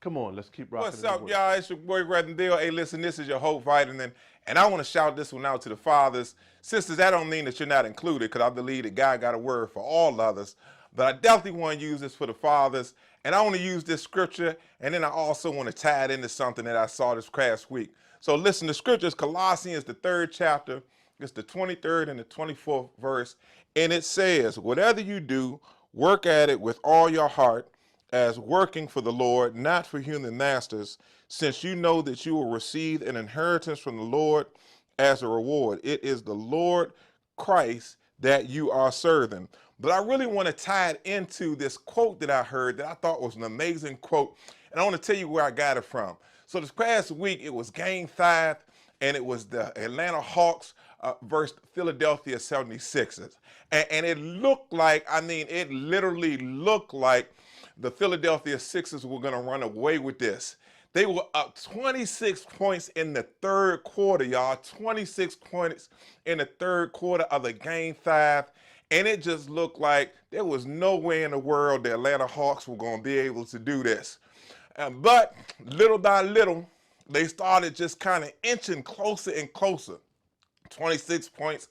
Come on, let's keep rocking What's in the up, word. y'all? It's your boy Reddendale. Hey, listen, this is your Hope Vitamin, and I want to shout this one out to the fathers. Sisters, that don't mean that you're not included, because I believe that God got a word for all others. But I definitely want to use this for the fathers, and I want to use this scripture, and then I also want to tie it into something that I saw this past week. So listen, the scripture is Colossians, the 3rd chapter. It's the 23rd and the 24th verse, and it says, whatever you do, work at it with all your heart, as working for the Lord, not for human masters, since you know that you will receive an inheritance from the Lord as a reward. It is the Lord Christ that you are serving. But I really want to tie it into this quote that I heard that I thought was an amazing quote, and I want to tell you where I got it from. So this past week, it was Game 5, and it was the Atlanta Hawks versus Philadelphia 76ers. And it looked like, it literally looked like the Philadelphia Sixers were going to run away with this. They were up 26 points in the third quarter, y'all. 26 points in the third quarter of the Game 5. And it just looked like there was no way in the world the Atlanta Hawks were going to be able to do this. But little by little, they started just kind of inching closer and closer. 26 points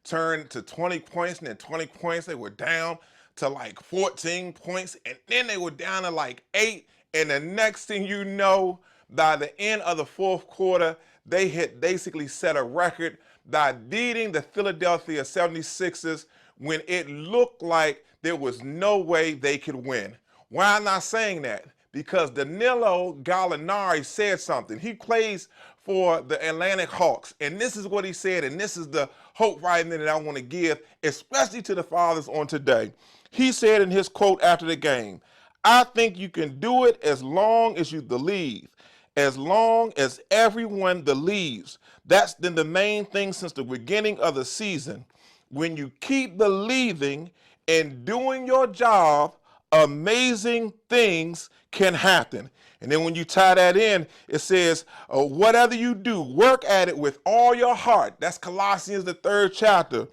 turned to 20 points, and then 20 points, they were down to like 14 points, and then they were down to like 8. And the next thing you know, by the end of the fourth quarter, they had basically set a record by beating the Philadelphia 76ers when it looked like there was no way they could win. Why am I saying that? Because Danilo Gallinari said something. He plays for the Atlanta Hawks, and this is what he said, and this is the hope vitamin that I want to give, especially to the fathers on today. He said in his quote after the game, I think you can do it as long as you believe, as long as everyone believes. That's been the main thing since the beginning of the season. When you keep believing and doing your job, amazing things can happen. And then when you tie that in, it says, whatever you do, work at it with all your heart. That's Colossians, the 3rd chapter,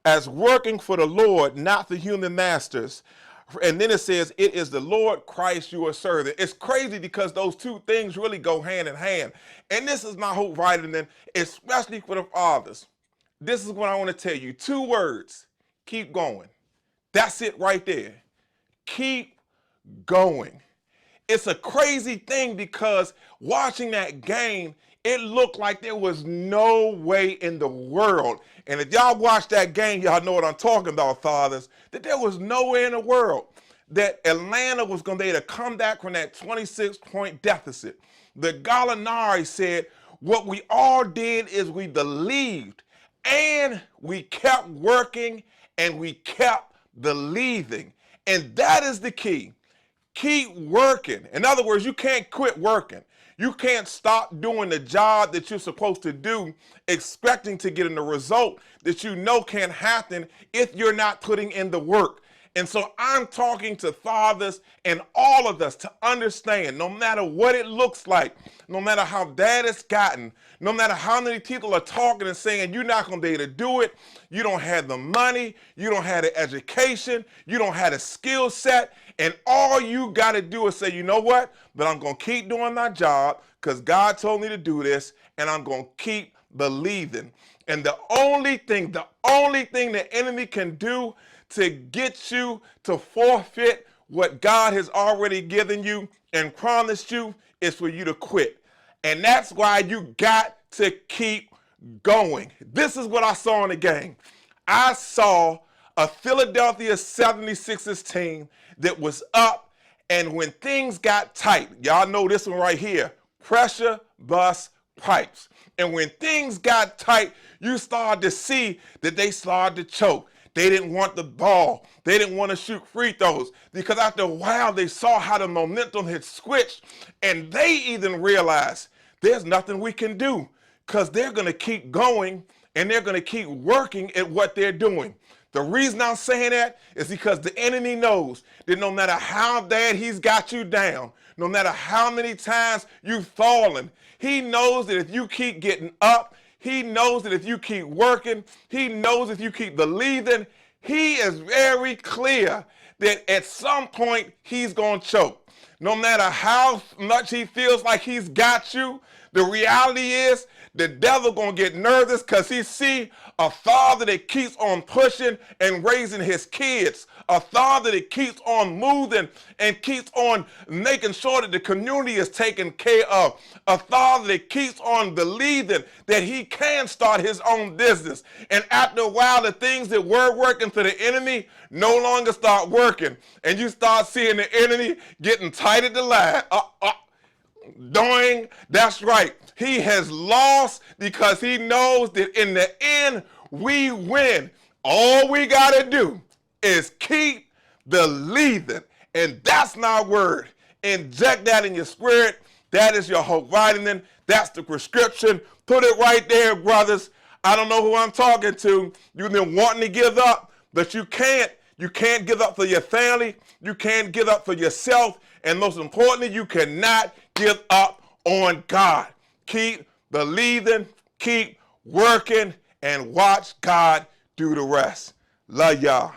as working for the Lord, not for human masters. And then it says, it is the Lord Christ you are serving. It's crazy because those two things really go hand in hand. And this is my hope vitamin, especially for the fathers. This is what I want to tell you. 2 words. Keep going. That's it right there. Keep going. It's a crazy thing because watching that game, it looked like there was no way in the world. And if y'all watch that game, y'all know what I'm talking about, fathers, that there was no way in the world that Atlanta was going to be able to come back from that 26-point deficit. The Gallinari said, what we all did is we believed and we kept working and we kept believing. And that is the key. Keep working. In other words, you can't quit working. You can't stop doing the job that you're supposed to do, expecting to get in the result that you know can't happen if you're not putting in the work. And so I'm talking to fathers and all of us to understand, no matter what it looks like, no matter how bad it's gotten, no matter how many people are talking and saying you're not going to be able to do it, you don't have the money, you don't have the education, you don't have the skill set, and all you got to do is say, you know what, but I'm going to keep doing my job because God told me to do this, and I'm going to keep believing. And the only thing the enemy can do to get you to forfeit what God has already given you and promised you is for you to quit. And that's why you got to keep going. This is what I saw in the game. I saw a Philadelphia 76ers team that was up, and when things got tight, y'all know this one right here, pressure bust pipes. And when things got tight, you started to see that they started to choke. They didn't want the ball. They didn't want to shoot free throws because after a while they saw how the momentum had switched, and they even realized there's nothing we can do because they're going to keep going and they're going to keep working at what they're doing. The reason I'm saying that is because the enemy knows that no matter how bad he's got you down, no matter how many times you've fallen, he knows that if you keep getting up, he knows that if you keep working, he knows if you keep believing, he is very clear that at some point he's going to choke. No matter how much he feels like he's got you, the reality is the devil gonna get nervous because he see a father that keeps on pushing and raising his kids, a father that keeps on moving and keeps on making sure that the community is taken care of, a father that keeps on believing that he can start his own business. And after a while, the things that were working for the enemy no longer start working, and you start seeing the enemy getting tight at the line. Doing, that's right. He has lost because he knows that in the end, we win. All we got to do is keep believing. And that's my word. Inject that in your spirit. That is your hope vitamin. That's the prescription. Put it right there, brothers. I don't know who I'm talking to. You've been wanting to give up, but you can't. You can't give up for your family. You can't give up for yourself. And most importantly, you cannot give up on God. Keep believing, keep working, and watch God do the rest. Love y'all.